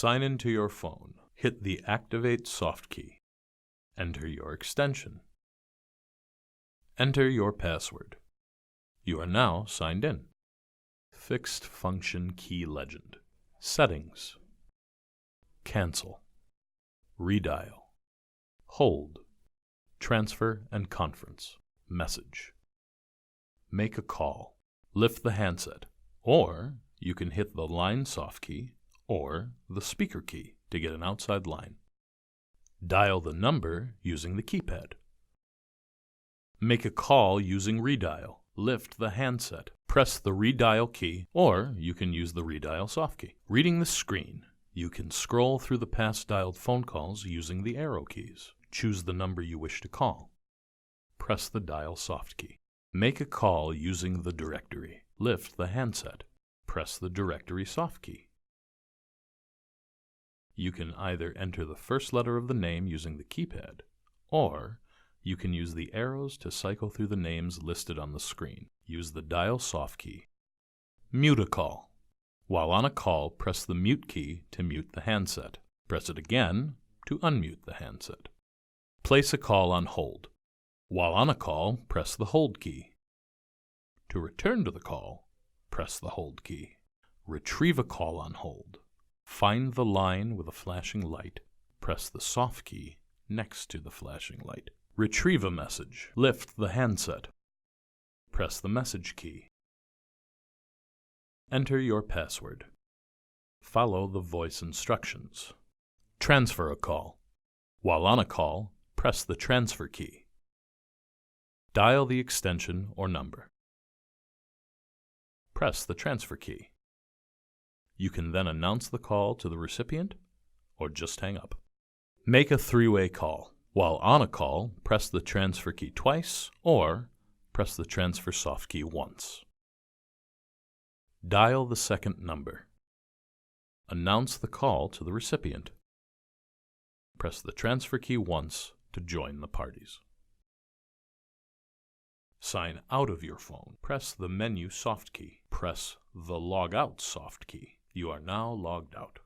sign into your phone. Hit the Activate soft key. Enter your extension. Enter your password. You are now signed in. Fixed function key legend. Settings. Cancel. Redial. Hold. Transfer and conference. Message. Make a call. Lift the handset. Or you can hit the line soft key or the speaker key to get an outside line. Dial the number using the keypad. Make a call using Redial. Lift the handset. Press the Redial key, or you can use the Redial soft key. Reading the screen, you can scroll through the past dialed phone calls using the arrow keys. Choose the number you wish to call. Press the Dial soft key. Make a call using the directory. Lift the handset. Press the directory soft key. You can either enter the first letter of the name using the keypad, or you can use the arrows to cycle through the names listed on the screen. Use the Dial soft key. Mute a call. While on a call, press the mute key to mute the handset. Press it again to unmute the handset. Place a call on hold. While on a call, press the hold key. To return to the call, press the hold key. Retrieve a call on hold. Find the line with a flashing light. Press the soft key next to the flashing light. Retrieve a message. Lift the handset. Press the message key. Enter your password. Follow the voice instructions. Transfer a call. While on a call, press the transfer key. Dial the extension or number. Press the transfer key. You can then announce the call to the recipient or just hang up. Make a three-way call. While on a call, press the transfer key twice or press the transfer soft key once. Dial the second number. Announce the call to the recipient. Press the transfer key once to join the parties. Sign out of your phone. Press the menu soft key. Press the log out soft key. You are now logged out.